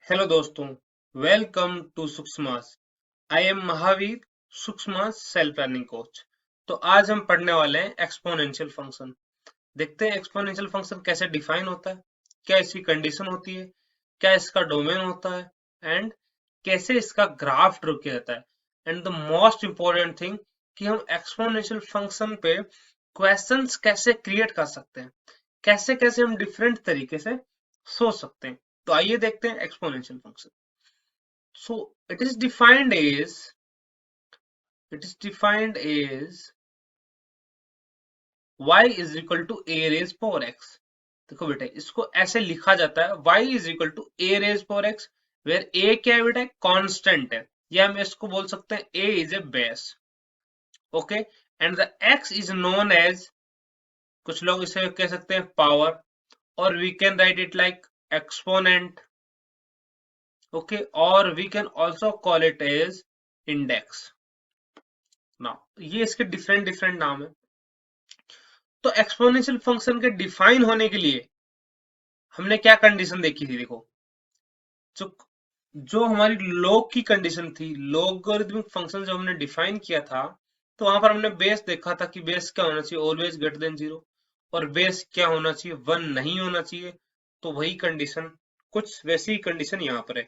Hello दोस्तों, welcome to Sukshmas. I am Mahavir, Sukshmas self learning coach. तो आज हम पढ़ने वाले हैं एक्सपोनेंशियल फंक्शन। देखते हैं एक्सपोनेंशियल फंक्शन कैसे डिफाइन होता है, क्या इसकी कंडीशन होती है, क्या इसका डोमेन होता है एंड कैसे इसका ग्राफ ड्रॉ किया जाता है। And the most important thing कि हम एक्सपोनेंशियल फंक्शन पे क्वेश्चंस कैसे क्रिएट कर सकते हैं, कैसे कैसे हम डिफरेंट तरीके से सोच सकते हैं। तो आइए देखते हैं exponential function. So it is defined as y is equal to a raise power x। देखो बेटा, इसको ऐसे लिखा जाता है y is equal to a raise power x, where a क्या है बेटा, कांस्टेंट है, या हम इसको बोल सकते हैं a is a base। Okay, and the x is known as, कुछ लोग इसे कह सकते हैं पावर, और we can write it like exponent. Okay, और we can also call it as index. Now ये इसके डिफरेंट डिफरेंट नाम है। तो एक्सपोनेंशियल फंक्शन के डिफाइन होने के लिए हमने क्या कंडीशन देखी थी, देखो। जो जो हमारी लॉग की कंडीशन थी, लॉगरिथमिक फंक्शन जो हमने डिफाइन किया था, तो वहां पर हमने बेस देखा था कि बेस क्या होना चाहिए, ऑलवेज ग्रेटर देन जीरो, और बेस क्या होना चाहिए, वन नहीं होना चाहिए। तो वही कंडीशन, कुछ वैसी ही कंडीशन यहाँ पर है,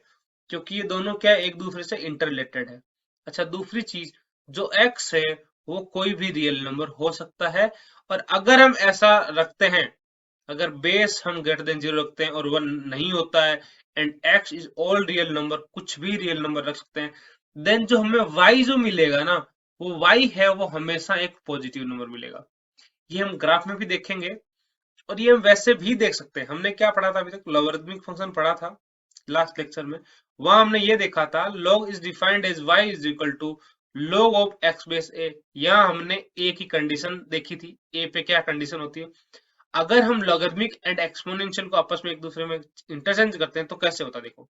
क्योंकि ये दोनों क्या है, एक दूसरे से इंटर रिलेटेड है। अच्छा, दूसरी चीज, जो एक्स है वो कोई भी रियल नंबर हो सकता है, और अगर हम ऐसा रखते हैं, अगर बेस हम ग्रेटर देन जीरो रखते हैं और वन नहीं होता है, and x is all real number, कुछ भी रियल नंबर रख सकते हैं, देन जो हमें वाई जो मिलेगा ना, वो वाई है वो हमेशा एक पॉजिटिव नंबर मिलेगा। ये हम ग्राफ में भी देखेंगे, और ये हम वैसे भी देख सकते हैं। हमने क्या पढ़ा था अभी तक, लॉगरिथमिक फंक्शन पढ़ा था लास्ट लेक्चर में। वहां हमने ये देखा था log is defined as y is equal to log of x base a। यहाँ हमने a की कंडीशन देखी थी, a पे क्या कंडीशन होती है। अगर हम लॉगरिथमिक एंड एक्सपोनेंशियल को आपस में एक दूसरे में इंटरचेंज करते हैं तो कैसे होता है, देखो।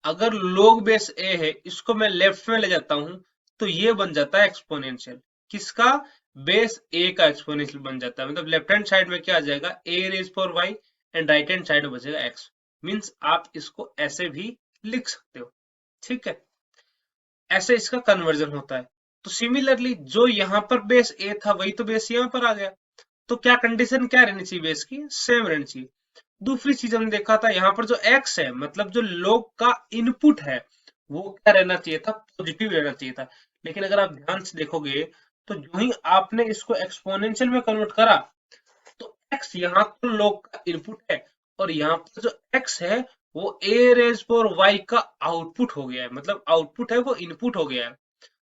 अगर log बेस a है, इसको मैं लेफ्ट में ले जाता हूं, तो ये बन जाता है एक्सपोनेंशियल। किसका? बेस a का एक्सपोनेंशियल बन जाता है। मतलब लेफ्ट हैंड साइड में क्या आ जाएगा, a raise for y, and right hand side में बचेगा x। मींस आप इसको ऐसे भी लिख सकते हो, ठीक है। ऐसे इसका कन्वर्जन होता है। तो सिमिलरली जो यहाँ पर बेस a था, वही तो बेस यहाँ पर आ गया। तो क्या कंडीशन क्या रहनी चाहिए, बेस की सेम रहनी चाहिए। दूसरी चीज हमने देखा था, यहाँ पर जो x है, मतलब जो log का इनपुट है, वो क्या रहना चाहिए था, पॉजिटिव रहना चाहिए था। लेकिन अगर आप ध्यान से देखोगे, तो जो ही आपने इसको एक्सपोनेंशियल में कन्वर्ट करा, तो x यहाँ तो log का इनपुट है, और यहाँ पर जो x है वो a रेज पर y का आउटपुट हो गया है। मतलब आउटपुट है वो इनपुट हो गया है।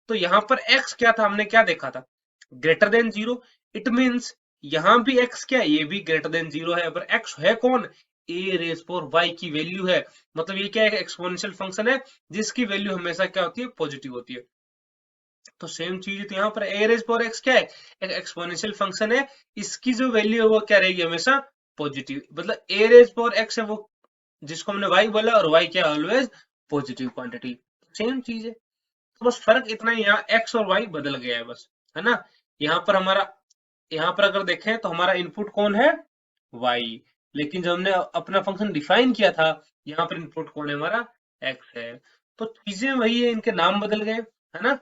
तो यहाँ पर x क्या था, हमने क्या देखा था, greater than zero. It means यहाँ भी x क्या है, ये भी ग्रेटर देन जीरो है। पर x है कौन, a रेज पर y की वैल्यू है। मतलब ये क्या है, एक्सपोनेंशियल फंक्शन है जिसकी वैल्यू हमेशा क्या होती है, पॉजिटिव होती है। तो सेम चीज तो यहाँ पर a रेज पर x क्या है, एक एक्सपोनेंशियल फंक्शन है, इसकी जो वैल्यू है वो क्या रहेगी, हमेशा पॉजिटिव। मतलब a रेज पर x है वो, जिसको हमने y बोला, और y क्या, ऑलवेज पॉजिटिव क्वांटिटी। सेम चीज है। तो बस फर्क इतना ही, यहाँ x और y बदल गया है बस, है ना। यहाँ पर हमारा, यहाँ पर अगर देखें तो हमारा इनपुट कौन है, y। लेकिन जब हमने अपना फंक्शन डिफाइन किया था, यहाँ पर इनपुट कौन है, हमारा x है। तो चीजें वही है, इनके नाम बदल गए, है ना।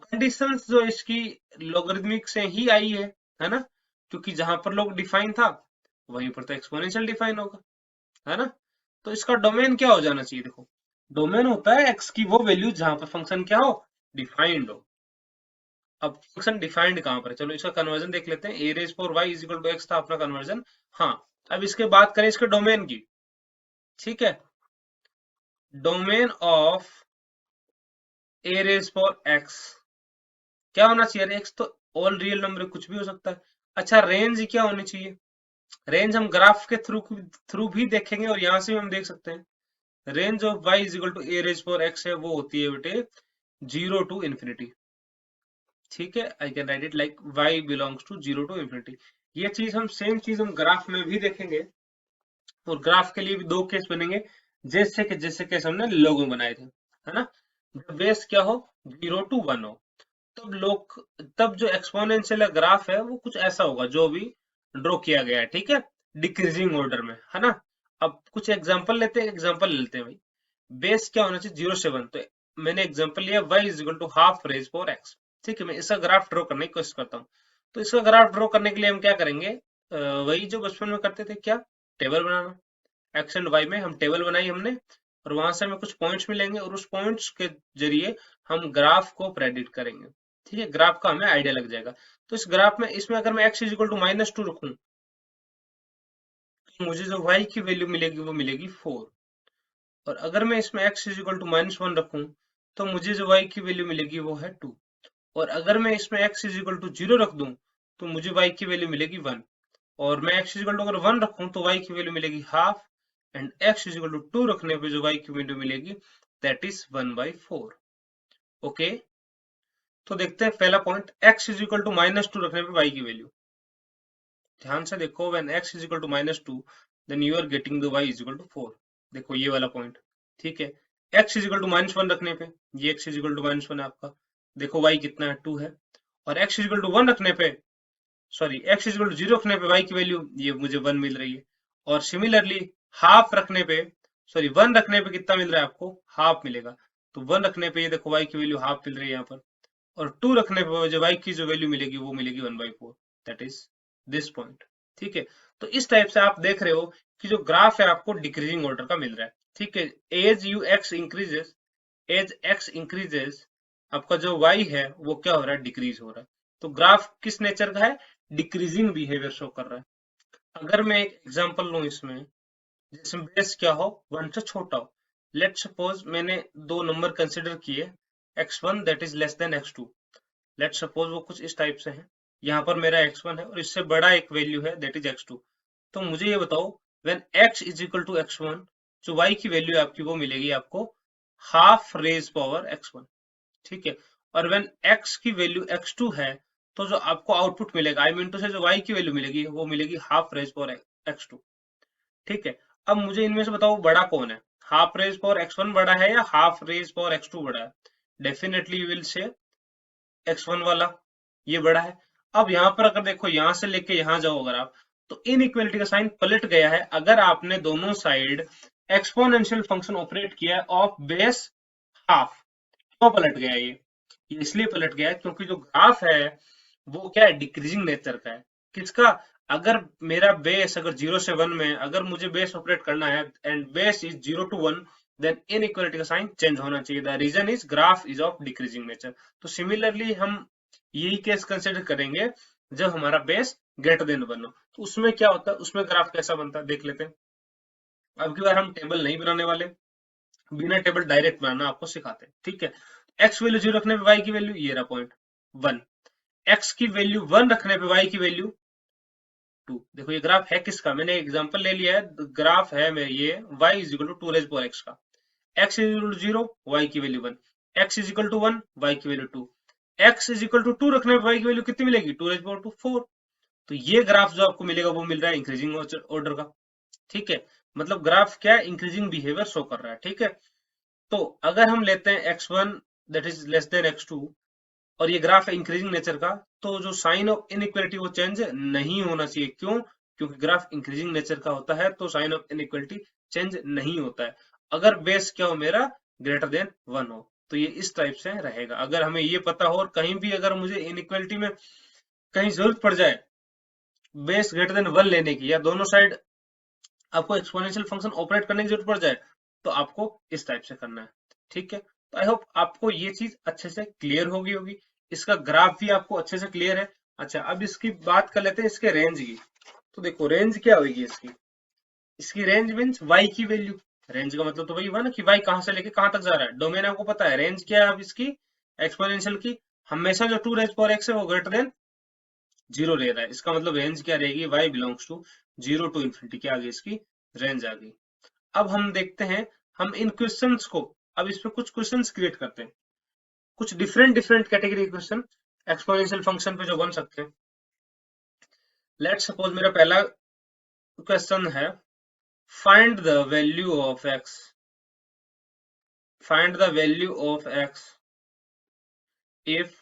कंडीशंस जो इसकी लॉगरिथमिक से ही आई है ना। क्योंकि जहां पर लोग डिफाइन था, वहीं पर तो एक्सपोनेंशियल डिफाइन होगा, है ना। तो इसका डोमेन क्या हो जाना चाहिए, देखो। डोमेन होता है एक्स की वो वैल्यू जहां पर फंक्शन क्या हो, डिफाइंड हो। अब फंक्शन डिफाइंड कहां पर है, चलो इसका कन्वर्जन देख लेते हैं। A raise for y is equal to x था अपना कन्वर्जन। हाँ, अब इसके बात करें इसके डोमेन की, ठीक है। Domain of a raise for x क्या होना चाहिए, एक्स तो ऑल रियल नंबर कुछ भी हो सकता है। अच्छा, रेंज क्या होनी चाहिए, रेंज हम ग्राफ के थ्रू थ्रू भी देखेंगे, और यहां से भी हम देख सकते हैं। Range of y is equal to a raise for x है, वो होती है बेटे जीरो टू इन्फिनिटी। ठीक है, I can write it like y belongs to zero to infinity. ये चीज हम सेम चीज हम ग्राफ में भी देखेंगे, और ग्राफ के लिए भी दो केस बनेंगे, जैसे केस हमने लोग में बनाए थे, है ना। जब बेस क्या हो, जीरो टू वन हो, तब लोग, तब जो एक्सपोनेंशियल ग्राफ है वो कुछ ऐसा होगा जो भी ड्रॉ किया गया है, ठीक है, डिक्रीजिंग ऑर्डर में, है ना। अब कुछ एग्जांपल लेते हैं भाई। बेस क्या होना चाहिए, 0 से 1। तो मैंने एग्जांपल लिया y is equal to half raise power x। ठीक है, मैं इसका ग्राफ ड्रॉ करने की कोशिश करता हूँ। तो इसका ग्राफ ड्रॉ करने के लिए हम क्या करेंगे, वही जो बचपन में करते थे, क्या, टेबल बनाना। एक्स एंड वाई में हम टेबल बनाई हमने, और वहां से हमें कुछ पॉइंट्स मिलेंगे, और उस पॉइंट्स के जरिए हम ग्राफ को प्रेडिक्ट करेंगे। ठीक है, ग्राफ का हमें आइडिया लग जाएगा। तो इस ग्राफ में, इसमें अगर मैं x इज इक्वल टू -2 रखूं, तो मुझे जो y की वैल्यू मिलेगी वो मिलेगी 4। और अगर मैं इसमें x इज इक्वल टू -1 रखूं, तो मुझे जो y की वैल्यू मिलेगी वो है 2। और अगर मैं इसमें x इज इक्वल टू 0 रख दूं, तो मुझे y की वैल्यू मिलेगी 1। और मैं x इज इक्वल टू अगर 1 रखूं, तो y की वैल्यू मिलेगी हाफ। And x is equal to 2 रखने पे जो y की वैल्यू मिलेगी, दैट इज 1/4। ओके, तो देखते हैं पहला point, x is equal to -2 रखने पे y की वैल्यू। ध्यान से देखो, when x is equal to -2 then you are getting the y is equal to 4। देखो ये वाला पॉइंट। ठीक है, x इज इक्वल टू -1 रखने पे, ये x इज इक्वल टू -1 है आपका। देखो y कितना है, 2 है। और x इज इक्वल टू 1 रखने पे, sorry, x is equal to 0 रखने पे y की वैल्यू ये मुझे 1 मिल रही है। और सिमिलरली हाफ रखने पे, सॉरी 1 रखने पे कितना मिल रहा है आपको, हाफ मिलेगा। तो 1 रखने पे ये देखो y की वैल्यू हाफ मिल रही है यहाँ पर। और 2 रखने पे जो y की जो वैल्यू मिलेगी वो मिलेगी 1/4, दैट इज दिस पॉइंट। ठीक है, तो इस टाइप से आप देख रहे हो कि जो ग्राफ है आपको डिक्रीजिंग ऑर्डर का मिल रहा है। ठीक है, as you x increases, as x increases, आपका जो y है वो क्या हो रहा है, डिक्रीज हो रहा है। तो ग्राफ किस नेचर का है, डिक्रीजिंग बिहेवियर शो कर रहा है। अगर मैं एक एग्जांपल लूं इसमें, जिसमें बेस क्या हो, 1 से छोटा हो। लेट सपोज मैंने दो नंबर कंसिडर किए, x1 that is less than x2। Let suppose वो कुछ इस टाइप से है। यहाँ पर मेरा x1 है और इससे बड़ा एक वैल्यू है दैट इज x2। तो मुझे ये बताओ, when x is equal to x1, जो y की वैल्यू है आपकी वो मिलेगी आपको हाफ रेज पावर x1। ठीक है, और व्हेन x की वैल्यू x2 है, तो जो आपको आउटपुट मिलेगा, आई मीन टू से जो y की वैल्यू मिलेगी वो मिलेगी हाफ रेज पावर x2। ठीक है, अब मुझे इनमें से बताओ बड़ा कौन है, हाफ रेज पावर x1 बड़ा है या हाफ रेज पावर x2 बड़ा है। Definitely you will say x1 वाला, ये बड़ा है। अब यहाँ पर अगर देखो, यहाँ से लेके यहाँ जाओ अगर आप, तो इनइक्वालिटी का साइन पलट गया है अगर आपने दोनों साइड एक्सपोनेंशियल फंक्शन ऑपरेट किया है ऑफ बेस हाफ। क्यों पलट गया ये इसलिए पलट गया है क्योंकि जो ग्राफ है वो क्या है, डिक्रीजिंग नेचर का है। किसका, अगर मेरा बेस अगर 0 से 1 में, अगर मुझे बेस ऑपरेट करना है and base is 0 to 1, then inequality का साइन चेंज होना चाहिए। The reason is graph is of decreasing nature. तो सिमिलरली हम यही केस कंसिडर करेंगे जब हमारा बेस ग्रेटर देन 1 हो। तो उसमें क्या होता है, उसमें ग्राफ कैसा बनता है देख लेते हैं। अब की बार हम टेबल नहीं बनाने वाले, बिना टेबल डायरेक्ट बनाना आपको सिखाते हैं। ठीक है, एक्स वैल्यू 0 रखने पे वाई की वैल्यू ये रहा पॉइंट 1, एक्स की वैल्यू 1 रखने पे वाई की वैल्यू 2। देखो ये ग्राफ है किसका, मैंने एग्जांपल ले लिया है, ग्राफ है मैं ये y is equal to 2 raise power x का। x is equal to 0, y की value 1, x is equal to 1, y की value 2। x is equal to 2 रखने पे y की वैल्यू कितनी मिलेगी, 2 रेज पावर टू 4। तो ये ग्राफ जो आपको मिलेगा वो मिल रहा है इंक्रीजिंग ऑर्डर का। ठीक है, मतलब ग्राफ क्या है, इंक्रीजिंग बिहेवियर शो कर रहा है। ठीक है, तो अगर हम लेते हैं x1 that is less than x2, और ये ग्राफ है इंक्रीजिंग नेचर का, तो जो साइन ऑफ इनइक्वालिटी वो चेंज नहीं होना चाहिए। क्यों, क्योंकि ग्राफ इंक्रीजिंग नेचर का होता है तो साइन ऑफ इनइक्वालिटी चेंज नहीं होता है अगर बेस क्या हो मेरा, ग्रेटर देन 1 हो। तो ये इस टाइप से रहेगा। अगर हमें ये पता हो और कहीं भी अगर मुझे इनइक्वालिटी में कहीं जरूरत पड़ जाए बेस ग्रेटर देन 1 लेने की, या दोनों साइड आपको एक्सपोनेंशियल फंक्शन ऑपरेट करने की जरूरत पड़ जाए, तो आपको इस टाइप से करना है। ठीक है, तो आई होप आपको ये चीज अच्छे से क्लियर होगी। इसका ग्राफ भी आपको अच्छे से क्लियर है। अच्छा, अब इसकी बात कर लेते हैं इसके रेंज की। तो देखो रेंज क्या होगी इसकी, इसकी रेंज मीन्स y की वैल्यू। रेंज का मतलब तो वही हुआ ना कि y कहां से लेके कहां तक जा रहा है, डोमेन आपको पता है। रेंज क्या है अब इसकी, एक्सपोनेंशियल की, हमेशा जो 2 रेज पावर x है वो ग्रेटर देन 0 ले रहा है। इसका मतलब रेंज क्या रहेगी, y belongs to 0 to infinity, क्या आ गई इसकी रेंज आ गई। अब हम देखते हैं, हम इन क्वेश्चंस को, अब इस पे कुछ क्वेश्चंस क्रिएट करते हैं, कुछ different different category question exponential function पे जो बन सकते हैं। लेट्स सपोज मेरा पहला क्वेश्चन है, find the value of x, find the value of x if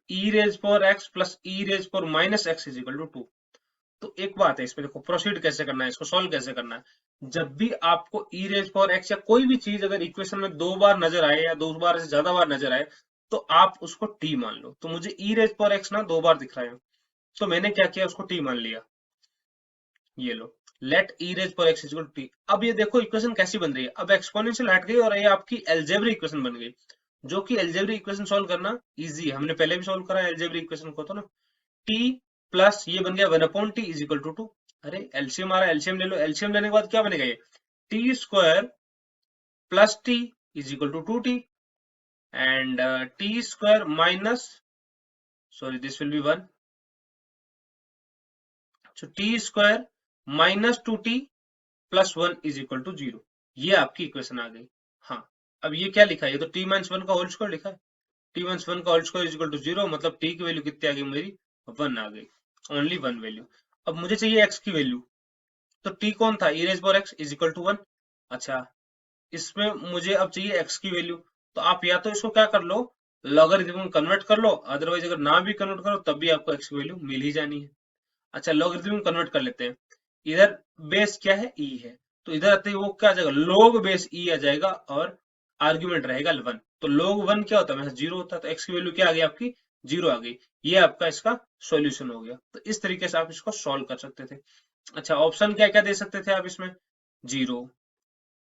e raise power x plus e raise power minus x is equal to 2। तो एक बात है इसमें, देखो प्रोसीड कैसे करना है, इसको सॉल्व कैसे करना है। जब भी आपको ई रेज पावर एक्स या कोई भी चीज अगर इक्वेशन में दो बार नजर आए या दो बार से ज्यादा बार नजर आए, तो आप उसको टी मान लो। तो मुझे ई रेज पावर एक्स ना दो बार दिख रहा है, तो मैंने क्या किया, उसको टी मान लिया। ये लो, let e raise power x equal t. अब ये देखो इक्वेशन कैसी बन रही है, अब एक्सपोनेंशियल हट गई और ये आपकी एल्जेब्रिक इक्वेशन बन गई, जो कि एल्जेब्रिक इक्वेशन सॉल्व करना इजी है, हमने पहले भी सॉल्व करा है एल्जेब्रिक इक्वेशन को। तो ना टी प्लस ये बन गया 1/t इज इक्वल टू 2। अरे एलसीएम आ रहा है, एलसीएम ले लो, एलसीएम लेने के बाद क्या बनेगा, ये t square plus t is equal to 2t, and t square minus, sorry this will be 1, so t square minus 2t plus 1 is equal to 0। ये आपकी इक्वेशन आ गई। हाँ, अब ये क्या लिखा है, ये तो t माइनस 1 का होल स्क्वायर लिखा है, t माइनस 1 का whole square is equal to 0, मतलब t की वैल्यू कितनी आ गई मेरी, 1 आ गई, ओनली 1 वैल्यू। अब मुझे चाहिए x की वैल्यू, तो t कौन था, e raise power x is equal to 1। अच्छा, इसमें मुझे अब चाहिए x की वैल्यू, तो आप या तो इसको क्या कर लो, लॉगरिथम में कन्वर्ट कर लो, अदरवाइज अगर ना भी कन्वर्ट करो तब भी आपको x की वैल्यू मिल ही जानी है। अच्छा, लॉगरिथम में कन्वर्ट कर लेते हैं, इधर बेस क्या है, e है, तो इधर आते ही वो क्या आ जाएगा, log बेस e आ जाएगा, और आर्ग्यूमेंट रहेगा 1, तो log 1 क्या होता है, 0 होता है, तो x की वैल्यू क्या आ गई आपकी, 0 आ गई। ये आपका इसका सॉल्यूशन हो गया। तो इस तरीके से आप इसको सॉल्व कर सकते थे। अच्छा, ऑप्शन क्या क्या दे सकते थे आप इसमें, 0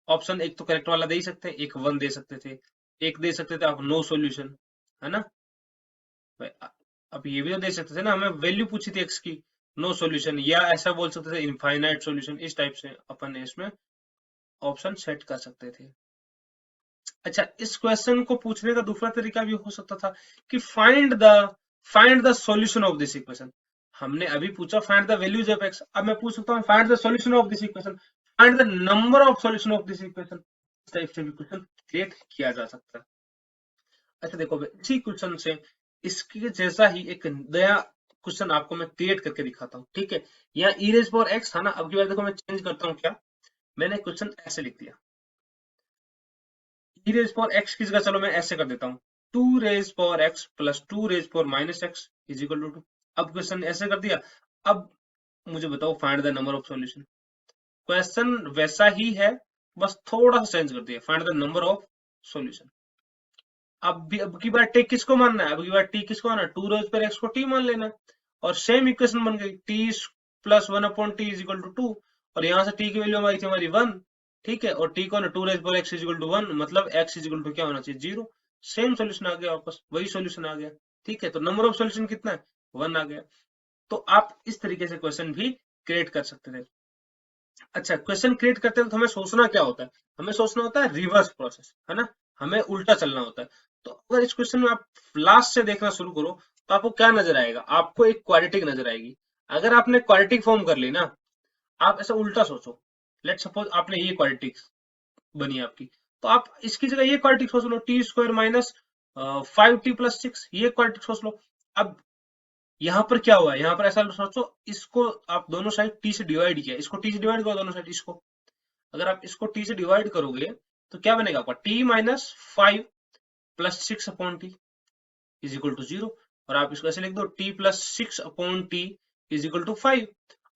ऑप्शन, एक तो करेक्ट वाला दे ही सकते हैं, एक 1 दे सकते थे, एक दे सकते थे आप नो सॉल्यूशन, है ना। अब ये भी तो दे सकते थे ना, हमें वैल्यू पूछी थी एक्स की, नो सॉल्यूशन, या ऐसा बोल सकते थे इनफाइनाइट सॉल्यूशन, इस टाइप से अपन इसमें ऑप्शन सेट कर सकते थे। अच्छा, इस क्वेश्चन को पूछने का दूसरा तरीका भी हो सकता था कि find the solution of this equation. हमने अभी पूछा find the values of x, अब मैं पूछ सकता हूँ find the solution of this equation, find the number of solution of this equation. इस टाइप से भी क्वेश्चन क्रिएट किया जा सकता है। अच्छा देखो, इसी क्वेश्चन से इसके जैसा ही एक नया क्वेश्चन आपको मैं क्रिएट करके दिखाता हूँ, ठीक है। यहाँ ई रेज पावर एक्स था ना, अब की बार देखो मैं चेंज करता हूँ, क्या मैंने क्वेश्चन ऐसे लिख दिया, ई रेज पावर एक्स की जगह चलो मैं ऐसे कर देता हूँ, 2 raise power x plus 2 raise power minus x is equal to 2। अब क्वेश्चन ऐसे कर दिया। अब मुझे बताओ find the number of solution. Question वैसा ही है, बस थोड़ा सा चेंज कर दिया, find the number of solution. अब की बार टी किसको मानना है, अब की बार टी किसको मानना है, 2 रोज पर एक्स को टी मान लेना है, और सेम इक्वेशन बन गई, t plus 1/t is equal to 2, और यहाँ से टी की वैल्यू हमारी थी हमारी 1, ठीक है, और टी को ना 2 रेज पर एक्स इज इक्वल टू 1, मतलब एक्स इज इक्वल टू क्या होना चाहिए, 0। सेम सोल्यूशन आ गया, वापस वही सोल्यूशन आ गया, ठीक है। तो नंबर ऑफ सोल्यूशन कितना है, 1 आ गया। तो आप इस तरीके से क्वेश्चन भी क्रिएट कर सकते थे। अच्छा, क्वेश्चन क्रिएट करते वक्त हमें सोचना क्या होता है, हमें सोचना होता है रिवर्स प्रोसेस, है ना, हमें उल्टा चलना होता है। तो अगर इस क्वेश्चन में आप लास्ट से देखना शुरू करो, तो आपको क्या नजर आएगा, आपको एक क्वाड्रेटिक नजर आएगी। अगर आपने क्वाड्रेटिक फॉर्म कर ली ना, आप ऐसा उल्टा सोचो, लेट सपोज आपने ये क्वाड्रेटिक बनी आपकी, तो आप इसकी जगह ये क्वाड्रेटिक सोच लो, टी स्क्वायर माइनस 5t+6, ये क्वाड्रेटिक सोच लो। अब यहाँ पर क्या हुआ है, यहाँ पर ऐसा सोचो, इसको आप दोनों साइड टी से डिवाइड किया, इसको टी से डिवाइड करो दोनों साइड, इसको अगर आप इसको टी से डिवाइड करोगे तो क्या बनेगा आपका, t minus 5+6/t is equal to 0, और आप इसको ऐसे लिख दो, t plus 6/t is equal to 5।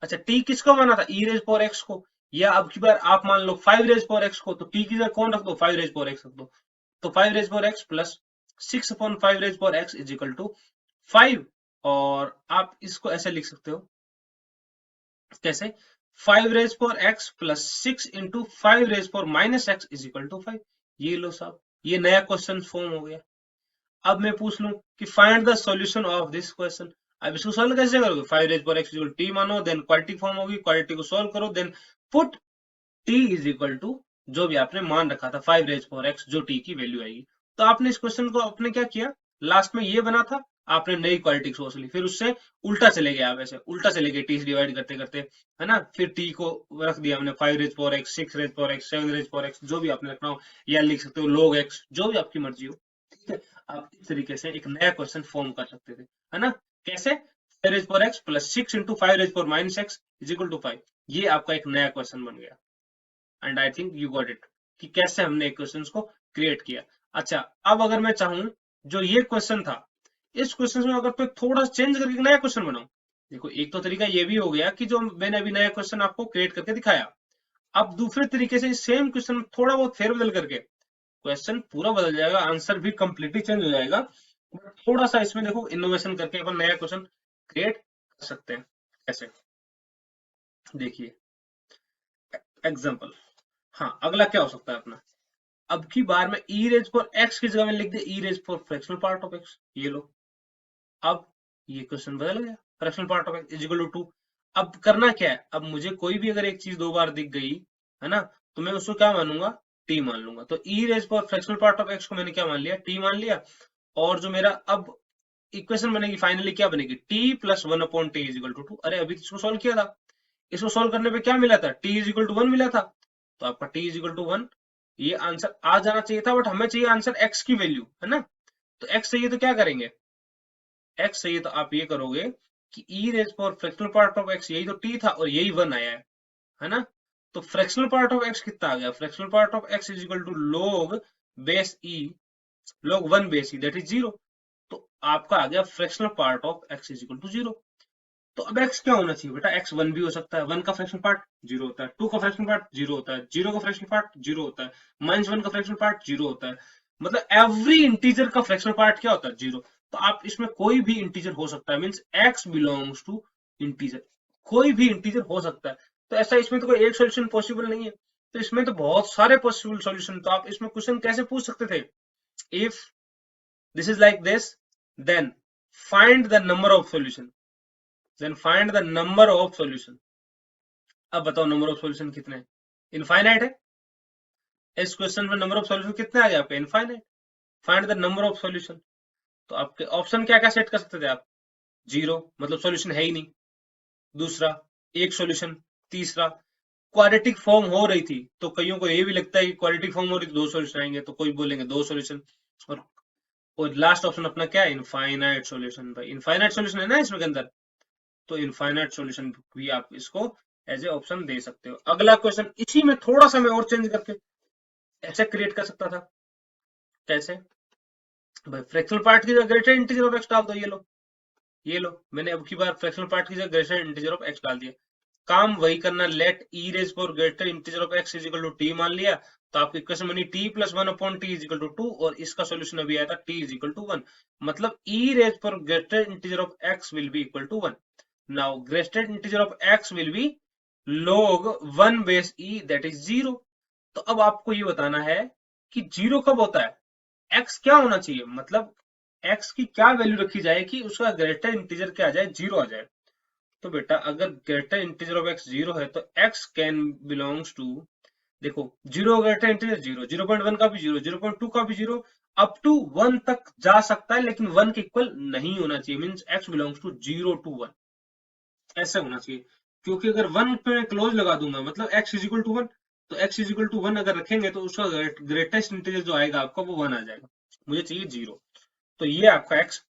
अच्छा, टी किसको माना था, ई रेज पावर एक्स को, या अब की बार आप मान लो 5 रेज पावर एक्स को, तो टी की जगह कौन रख दो, 5 रेज पावर एक्स रख दो, तो 5 raise power x plus 6/5 raise power x is equal to 5। और आप इसको ऐसे लिख सकते हो, कैसे, 5 raise power x plus 6 into 5 raise power minus x is equal to 5। ये लो साहब, ये नया क्वेश्चन फॉर्म हो गया। अब मैं पूछ लूं कि find the solution of this question. अब इसको सॉल्व कैसे करोगे, 5 raise power x equal t मानो, देन क्वाड्रेटिक फॉर्म होगी, क्वाड्रेटिक को सॉल्व करो, then put t is equal to जो भी आपने मान रखा था 5 रेज पावर एक्स, जो टी की वैल्यू आएगी। तो आपने इस क्वेश्चन को आपने क्या किया, लास्ट में ये बना था, आपने नई क्वाड्रेटिक सोच ली, फिर उससे उल्टा चले गए, आप ऐसे उल्टा चले गए टी से डिवाइड करते करते, है ना, फिर टी को रख दिया हमने 5 raise power x, 6 raise power x, 7 raise power x, जो भी आपने रखना हो, या लिख सकते हो log एक्स, जो भी आपकी मर्जी हो, ठीक है। आप इस तरीके से एक नया क्वेश्चन फॉर्म कर सकते थे, है ना, कैसे, 5 raise power x plus 6 into 5 raise power minus x is equal to 5। ये आपका एक नया क्वेश्चन बन गया, and I think you got it, कि कैसे हमने क्वेश्चंस को क्रिएट किया। अच्छा, अब अगर मैं चाहूं, जो ये क्वेश्चन था, इस क्वेश्चन में अगर तो थोड़ा चेंज करके नया क्वेश्चन बनाऊं, देखो एक तो तरीका ये भी हो गया कि जो मैंने अभी नया क्वेश्चन आपको क्रिएट करके दिखाया। अब दूसरे तरीके से सेम क्वेश्चन थोड़ा बहुत फेरबदल करके क्वेश्चन पूरा बदल जाएगा, आंसर भी कंप्लीटली चेंज हो जाएगा, बट थोड़ा सा इसमें देखो इनोवेशन करके अपन नया क्वेश्चन क्रिएट कर सकते हैं। कैसे, देखिए एग्जांपल। हाँ, अगला क्या हो सकता है अपना, अब की बार में ई रेज फॉर एक्स की जगह में लिख दे e raise for fractional part of x, ये लो। अब ये क्वेश्चन बदल गया, fractional part of x is equal to 2। अब करना क्या है, अब मुझे कोई भी अगर एक चीज दो बार दिख गई है ना, तो मैं उसको क्या मानूंगा, टी मान लूंगा। तो e raise for fractional part of x को मैंने क्या मान लिया, टी मान लिया। और जो मेरा अब इक्वेशन बनेगी फाइनली क्या बनेगी, t plus one upon t is equal to 2। अरे अभी तो इसको सोल्व किया था, इसको सोल्व करने पे क्या मिला था, टी इज इक्वल टू 1 मिला था। तो आपका टी इज इक्वल टू 1, ये आंसर आ जाना चाहिए था, बट हमें चाहिए आंसर एक्स की वैल्यू, है ना। तो एक्स चाहिए तो क्या करेंगे, एक्स चाहिए तो आप ये करोगे कि e raise power fractional part of x, यही तो टी था और यही 1 आया है ना। तो फ्रैक्शनल पार्ट ऑफ एक्स कितना आ गया, fractional part of x is equal to log base e, log 1 base e that is 0। तो आपका आ गया fractional part of x is equal to 0। तो अब एक्स क्या होना चाहिए बेटा, एक्स 1 भी हो सकता है, 1 का फ्रैक्शनल पार्ट 0 होता है, 2 का फ्रैक्शनल पार्ट 0 होता है, 0 का फ्रैक्शनल पार्ट 0 होता है, -1 का फ्रैक्शनल पार्ट 0 होता है। मतलब एवरी इंटीजर का फ्रैक्शनल पार्ट क्या होता है, 0। तो आप इसमें कोई भी इंटीजर हो सकता है, means x belongs to integer, कोई भी इंटीजर हो सकता है। तो ऐसा इसमें तो कोई एक सॉल्यूशन पॉसिबल नहीं है, तो इसमें तो बहुत सारे पॉसिबल सॉल्यूशन। तो आप इसमें क्वेश्चन कैसे पूछ सकते थे, if this is like this, then find the number of solution, then find the number of solution. अब बताओ नंबर ऑफ सॉल्यूशन कितने हैं, इनफाइनाइट है। इस क्वेश्चन में नंबर ऑफ सॉल्यूशन कितने आ गए आपके, infinite. Find the number of solution. तो आपके ऑप्शन क्या क्या सेट कर सकते थे आप, 0 मतलब सॉल्यूशन है ही नहीं, दूसरा एक सॉल्यूशन, तीसरा क्वाड्रेटिक फॉर्म हो रही थी। तो कईयों को ये भी लगता है कि क्वाड्रेटिक फॉर्म हो रही थी 2 सॉल्यूशन आएंगे, तो कोई बोलेंगे 2 सॉल्यूशन। और लास्ट ऑप्शन अपना क्या है, इनफाइनाइट सॉल्यूशन। भाई इनफाइनाइट सॉल्यूशन है ना इसमें के अंदर, तो इनफाइनाइट सॉल्यूशन भी आप इसको एज ए ऑप्शन दे सकते हो। अगला क्वेश्चन इसी में थोड़ा सा मैं और चेंज करके ऐसे क्रिएट कर सकता था, कैसे, भाई फ्रैक्शनल पार्ट की जगह ग्रेटर इंटीजर ऑफ एक्स डाल दो, ये लो, ये लो। मैंने अब की बार फ्रैक्शनल पार्ट की जगह ग्रेटर इंटीजर ऑफ एक्स डाल दिया, काम वही करना, let e raise for greater integer of x is equal to t मान लिया। तो आपकी इक्वेशन बनी t plus 1 upon t is equal to 2, और इसका सॉल्यूशन अभी आया था टी इज इक्वल टू 1। मतलब e raise for greater integer of x will be equal to 1। Now greater integer of x will be log 1 base e that is 0। तो अब आपको ये बताना है कि 0 कब होता है, एक्स क्या होना चाहिए, मतलब एक्स की क्या वैल्यू रखी जाए कि उसका ग्रेटर इंटीजर क्या आ जाए, 0 आ जाए। तो बेटा अगर ग्रेटर इंटीजर ऑफ एक्स 0 है तो एक्स कैन बिलोंग्स टू, देखो 0 ग्रेटर इंटीजर 0, 0.1 का भी 0, 0.2 का भी 0, अप टू 1 तक जा सकता है, लेकिन 1 के इक्वल नहीं होना चाहिए। Means x belongs to 0 to 1, ऐसे होना चाहिए। क्योंकि अगर 1 पे क्लोज लगा दूंगा मतलब एक्स इज इक्वल टू 1, तो एक्स इज इक्वल टू 1 अगर रखेंगे तो उसका ग्रेटेस्ट इंटीजर जो आएगा आपका वो 1 आ जाएगा, मुझे चाहिए 0। तो ये आपका एक्स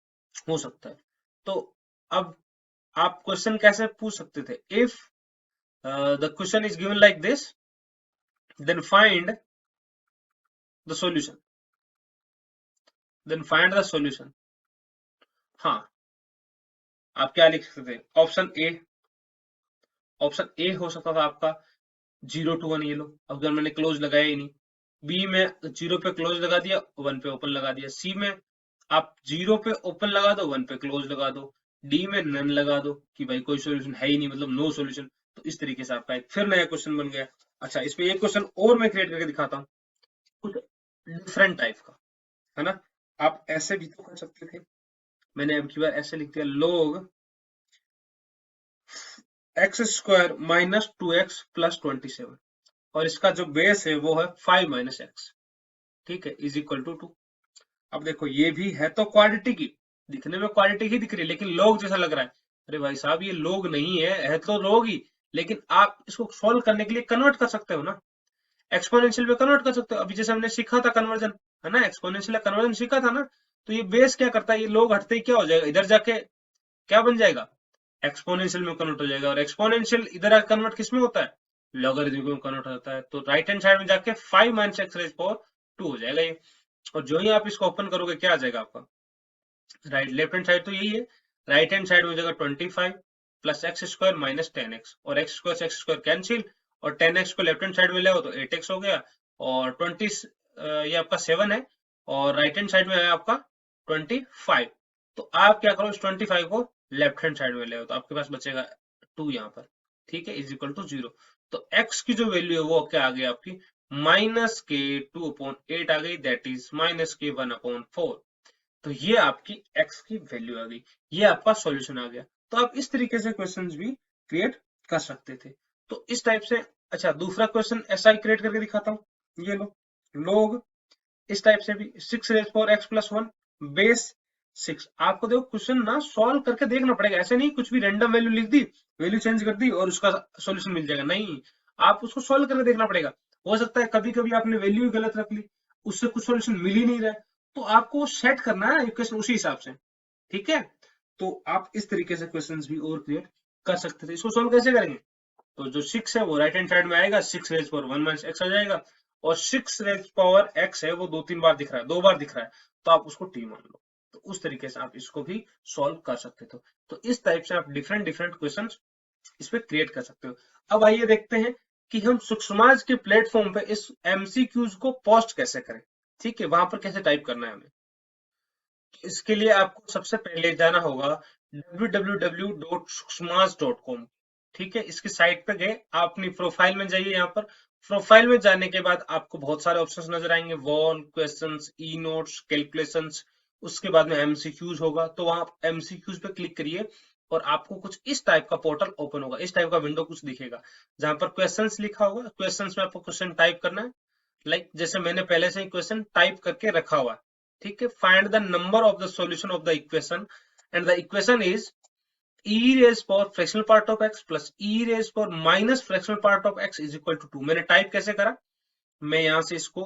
हो सकता है। तो अब आप क्वेश्चन कैसे पूछ सकते थे, if the question is given like this, then find the solution, then find the solution. हाँ, आप क्या लिख सकते थे, ऑप्शन ए, ऑप्शन ए हो सकता था आपका 0 टू 1, ये लो। अब अगर मैंने क्लोज लगाया ही नहीं, बी में 0 पे क्लोज लगा दिया, 1 पे ओपन लगा दिया, सी में आप 0 पे ओपन लगा दो, 1 पे क्लोज लगा दो, डी में नन लगा दो कि भाई कोई सॉल्यूशन है ही नहीं, मतलब नो सॉल्यूशन। तो इस तरीके से आपका एक फिर नया क्वेश्चन बन गया। अच्छा, इस पे एक क्वेश्चन और मैं क्रिएट करके दिखाता हूँ, कुछ डिफरेंट टाइप का, है ना। आप ऐसे भी तो कर सकते थे, मैंने अब की बार ऐसे लिख दिया, log x square minus 2x plus 27, और इसका जो बेस है वो है 5 माइनस एक्स, ठीक है, इज इक्वल टू 2। अब देखो ये भी है तो क्वाड्रेटिक ही, दिखने में क्वाड्रेटिक ही दिख रही है, लेकिन log जैसा लग रहा है। अरे भाई साहब ये log नहीं है तो log ही, लेकिन आप इसको सॉल्व करने के लिए कन्वर्ट कर सकते हो ना, एक्सपोनेंशियल में कन्वर्ट कर सकते हो। अभी जैसे हमने सीखा था कन्वर्जन, है ना, एक्सपोनेंशियल कन्वर्जन सीखा था ना। तो ये बेस क्या करता है, ये log हटते ही क्या हो जाएगा, इधर जाके क्या बन जाएगा, एक्सपोनेंशियल में कन्वर्ट हो जाएगा। और एक्सपोनेंशियल इधर कन्वर्ट किस में होता है, लॉगरिथम में कन्वर्ट होता है। तो राइट हैंड साइड में जाके 5 माइनस एक्स रेज पावर 2 हो जाएगा ये। और जो ही आप इसको ओपन करोगे क्या आ जाएगा आपका, राइट लेफ्ट हैंड साइड तो यही है, राइट हैंड साइड में हो जाएगा 25 plus x square minus 10x, और एक्स स्क्वायर से एक्स स्क्वायर कैंसिल, और 10x को लेफ्ट हैंड साइड में ले आओ तो 8x हो गया, और 20 ये आपका 7 है, और राइट हैंड साइड में है आपका 25। तो आप क्या करो, इस 25 को लेफ्ट हैंड साइड में ले आओ तो आपके पास बचेगा 2 यहाँ पर, ठीक है, इज इक्वल टू 0। तो x की जो वैल्यू है वो क्या आ गई आपकी, माइनस के 2/8 आ गई, दैट इज माइनस के 1/4। तो ये आपकी x की वैल्यू आ गई, ये आपका सॉल्यूशन आ गया। तो आप इस तरीके से क्वेश्चंस भी क्रिएट कर सकते थे। तो इस टाइप से, अच्छा दूसरा क्वेश्चन ऐसा ही क्रिएट करके दिखाता हूँ, ये लो लोग इस टाइप से भी 6 raised 4 x + 1 बेस 6। आपको देखो क्वेश्चन ना सॉल्व करके देखना पड़ेगा, ऐसे नहीं कुछ भी रैंडम वैल्यू लिख दी, वैल्यू चेंज कर दी और उसका सॉल्यूशन मिल जाएगा, नहीं, आप उसको सॉल्व करके देखना पड़ेगा। हो सकता है कभी कभी आपने वैल्यू ही गलत रख ली, उससे कुछ सॉल्यूशन मिल ही नहीं रहा है, तो आपको सेट करना है इक्वेशन उसी हिसाब से, ठीक है। तो आप इस तरीके से क्वेश्चंस भी और क्रिएट कर सकते थे। इसको सॉल्व कैसे करेंगे, तो जो 6 है वो राइट हैंड साइड में आएगा, 6 raised 1 - x आ जाएगा, और 6 raised x है वो 2-3 बार दिख रहा है, 2 बार दिख रहा है, तो आप उसको t मान लो। तो उस तरीके से आप इसको भी सॉल्व कर सकते थे। तो इस टाइप से आप डिफरेंट डिफरेंट क्वेश्चन इस पे क्रिएट कर सकते हो। अब आइए देखते हैं कि हम सुषमाज के प्लेटफॉर्म पे इस एमसीक्यूज को पोस्ट कैसे करें, ठीक है, वहां पर कैसे टाइप करना है हमें। इसके लिए आपको सबसे पहले जाना होगा www.sushmas.com, ठीक है, इसकी साइट पे गए, आप अपनी प्रोफाइल में जाइए, यहाँ पर प्रोफाइल में जाने के बाद आपको बहुत सारे ऑप्शंस नजर आएंगे, wall, questions, e notes, calculations, उसके बाद में एमसीक्यूज होगा, तो वहां एमसीक्यूज पे क्लिक करिए और आपको कुछ इस टाइप का पोर्टल ओपन होगा, इस टाइप का विंडो कुछ दिखेगा, जहां पर क्वेश्चंस लिखा होगा, क्वेश्चंस में आपको क्वेश्चन टाइप करना है, जैसे मैंने पहले से ही क्वेश्चन टाइप करके रखा हुआ है, ठीक है। Find the number of the solution of the equation, and the equation is e raised power fractional part of x plus e raised power minus fractional part of x is equal to 2। मैंने type कैसे करा, मैं यहां से इसको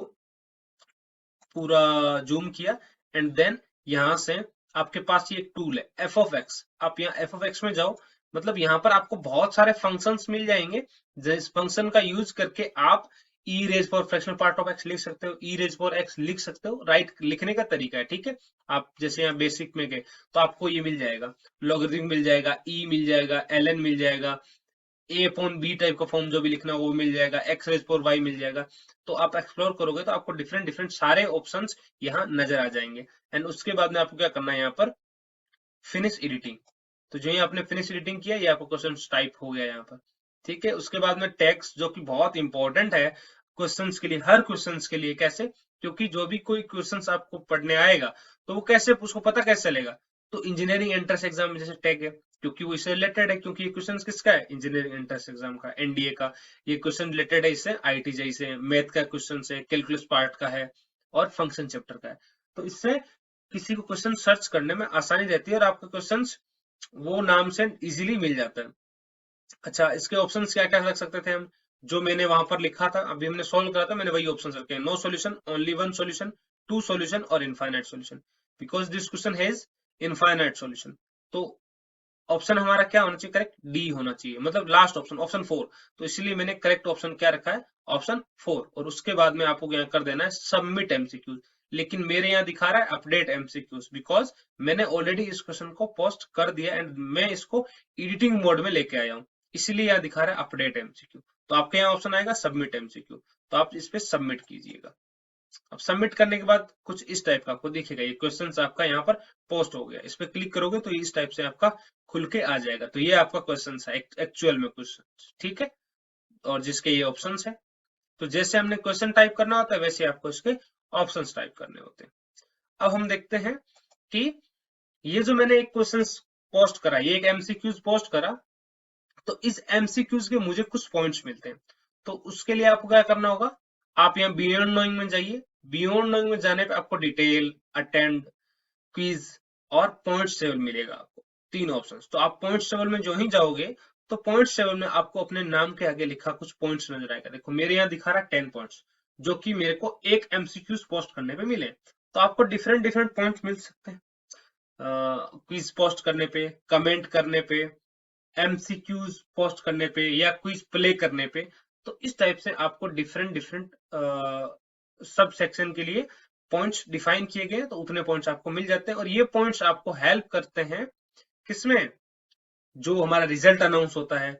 पूरा zoom किया, and then यहां से आपके पास ये एक टूल है एफ ऑफ एक्स, आप यहाँ एफ ऑफ एक्स में जाओ, मतलब यहाँ पर आपको बहुत सारे फंक्शंस मिल जाएंगे, जिस फंक्शन का यूज करके आप e raise for fractional part of x लिख सकते हो, ई रेज फॉर एक्स लिख सकते हो, राइट लिखने का तरीका है, ठीक है। आप जैसे यहाँ बेसिक में गए तो आपको ये मिल जाएगा, लॉगरिथम मिल जाएगा, ई मिल जाएगा, एल एन मिल जाएगा, ए अपॉन बी टाइप का फॉर्म जो भी लिखना हो वो मिल जाएगा, एक्स रेज पर वाई मिल जाएगा। तो आप एक्सप्लोर करोगे तो आपको डिफरेंट डिफरेंट सारे ऑप्शंस यहाँ नजर आ जाएंगे, एंड उसके बाद में आपको क्या करना है, यहाँ पर फिनिश एडिटिंग। तो जो ही आपने फिनिश एडिटिंग किया, ये आपको क्वेश्चन टाइप हो गया यहाँ पर, ठीक है। उसके बाद में टेक्स्ट जो कि बहुत इंपॉर्टेंट है क्वेश्चंस के लिए, हर क्वेश्चंस के लिए, कैसे, क्योंकि जो भी कोई क्वेश्चंस आपको पढ़ने आएगा तो वो कैसे, उसको पता कैसे चलेगा, तो इंजीनियरिंग एंट्रेंस एग्जाम में जैसे टैग है, क्योंकि वो इससे रिलेटेड है, क्योंकि ये क्वेश्चन किसका है, इंजीनियरिंग एंट्रेंस एग्जाम का, एनडीए का, ये क्वेश्चन रिलेटेड है इससे, आईटी जैसे मैथ का क्वेश्चन है, कैलकुलस पार्ट का है, और फंक्शन चैप्टर का है। तो इससे किसी को क्वेश्चन सर्च करने में आसानी रहती है और आपका क्वेश्चन वो नाम से इजीली मिल जाता है। अच्छा, इसके ऑप्शंस क्या क्या रख सकते थे हम, जो मैंने वहां पर लिखा था, अभी हमने सॉल्व करा था, मैंने वही ऑप्शन रखे हैं, no solution, only one solution, two solution और infinite solution, because this question has infinite solution. तो ऑप्शन हमारा क्या होना चाहिए, करेक्ट डी होना चाहिए, मतलब लास्ट ऑप्शन, ऑप्शन 4। तो इसलिए मैंने करेक्ट ऑप्शन क्या रखा है, ऑप्शन 4, और उसके बाद में आपको क्या कर देना है, सबमिट एमसीक्यूज। लेकिन मेरे यहाँ दिखा रहा है अपडेट एमसीक्यूज, बिकॉज मैंने ऑलरेडी इस क्वेश्चन को पोस्ट कर दिया एंड मैं इसको एडिटिंग मोड में लेके आया हूँ, इसलिए यहाँ दिखा रहा है अपडेट एमसीक्यू। तो आपके यहाँ ऑप्शन आएगा सबमिट एमसीक्यू, तो आप इस पे सबमिट कीजिएगा। अब सबमिट करने के बाद कुछ इस टाइप का आपको दिखेगा, ये क्वेश्चन आपका यहाँ पर पोस्ट हो गया, इस पे क्लिक करोगे तो इस टाइप से आपका खुल के आ जाएगा। तो ये आपका क्वेश्चन है एक्चुअल में क्वेश्चन, ठीक है, और जिसके ये ऑप्शंस है। तो जैसे हमने क्वेश्चन टाइप करना होता है वैसे आपको इसके ऑप्शंस टाइप करने होते हैं। अब हम देखते हैं कि ये जो मैंने एक क्वेश्चन पोस्ट करा, ये एक एमसीक्यूज पोस्ट करा, तो इस एमसीक्यूज के मुझे कुछ पॉइंट्स मिलते हैं। तो उसके लिए आपको क्या करना होगा, आप यहाँ बियॉन्ड नोइंग में जाइए, बियॉन्ड नोइंग में जाने पे आपको डिटेल, अटेंड, क्विज और पॉइंट्स टेबल मिलेगा, आपको 3 ऑप्शंस। तो आप पॉइंट्स टेबल में जो ही जाओगे तो पॉइंट्स टेबल में आपको अपने नाम के आगे लिखा कुछ पॉइंट्स नजर आएगा। देखो मेरे यहाँ दिखा रहा है 10 पॉइंट्स, जो कि मेरे को एक एमसीक्यूज पोस्ट करने पे मिले। तो आपको डिफरेंट डिफरेंट पॉइंट्स मिल सकते हैं क्विज पोस्ट करने पे, कमेंट करने पे, एमसीक्यूज पोस्ट करने पे, या क्विज प्ले करने पे। तो इस टाइप से आपको डिफरेंट डिफरेंट सब सेक्शन के लिए पॉइंट्स डिफाइन किए गए, तो उतने पॉइंट्स आपको मिल जाते हैं, और ये पॉइंट्स आपको हेल्प करते हैं किसमें, जो हमारा रिजल्ट अनाउंस होता है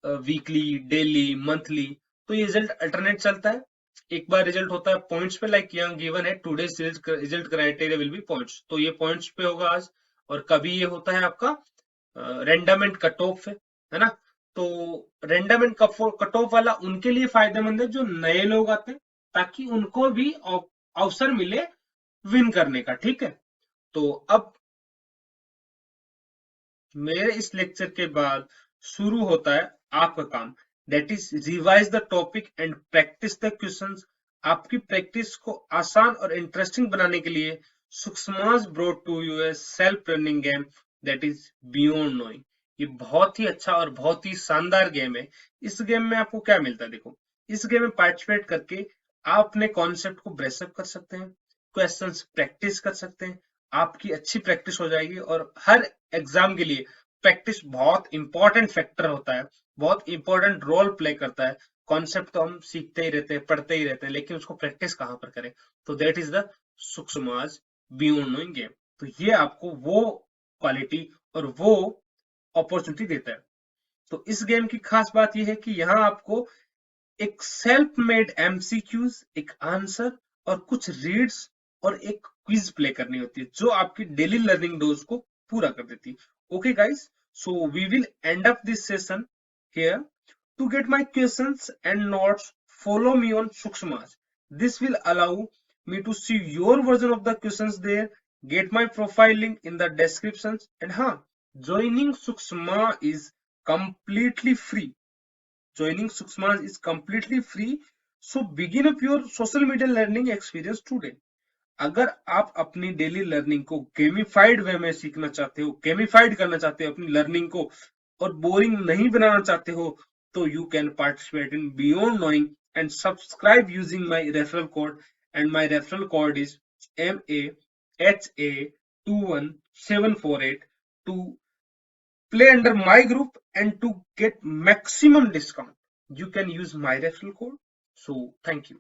वीकली, डेली, मंथली, तो ये रिजल्ट अल्टरनेट चलता है। एक बार रिजल्ट होता है पॉइंट्स पे, लाइक यहाँ गिवन है today's result criteria will be points, तो ये पॉइंट्स पे होगा आज। और कभी ये होता है आपका रैंडम एंड कट ऑफ है ना। तो रैंडम एंड कट ऑफ वाला उनके लिए फायदेमंद है जो नए लोग आते हैं, ताकि उनको भी अवसर मिले विन करने का, ठीक है। तो अब मेरे इस लेक्चर के बाद शुरू होता है आपका काम, that is revise the topic and practice the questions. आपकी प्रैक्टिस को आसान और इंटरेस्टिंग बनाने के लिए Sukshmas brought to you a self running game that is beyond knowing. ये बहुत ही अच्छा और बहुत ही शानदार गेम है। इस गेम में आपको क्या मिलता है, देखो, इस गेम में पार्टिसिपेट करके आप अपने कॉन्सेप्ट को ब्रेसअप कर सकते हैं, क्वेश्चंस प्रैक्टिस कर सकते हैं, आपकी अच्छी प्रैक्टिस हो जाएगी। और हर एग्जाम के लिए प्रैक्टिस बहुत इंपॉर्टेंट फैक्टर होता है, बहुत इंपॉर्टेंट रोल प्ले करता है। कॉन्सेप्ट तो हम सीखते ही रहते हैं, पढ़ते ही रहते हैं, लेकिन उसको प्रैक्टिस कहाँ पर करें। तो दैट इज द सूक्ष्माज बियॉन्ड नोइंग गेम। तो ये आपको वो क्वालिटी और वो अपॉर्चुनिटी देता है। तो इस गेम की खास बात यह है कि यहाँ आपको एक सेल्फ मेड एमसीक्यूज, एक आंसर और कुछ रीड्स और एक क्विज प्ले करनी होती है, जो आपकी डेली लर्निंग डोज को पूरा कर देती है। Okay guys, so we will end up this session here. To get my questions and notes, follow me on Suksmas. This will allow me to see your version of the questions there. Get my profile link in the descriptions. And joining Suksma is completely free. Joining Suksma is completely free. So begin up your social media learning experience today. अगर आप अपनी daily learning को gamified वे में सीखना चाहते हो, gamified करना चाहते हो अपनी लर्निंग को, और बोरिंग नहीं बनाना चाहते हो, तो you can participate in beyond knowing and subscribe using my referral code. And my referral code is MAHA21748 to play under my group and to get maximum discount. You can use my referral code. So thank you.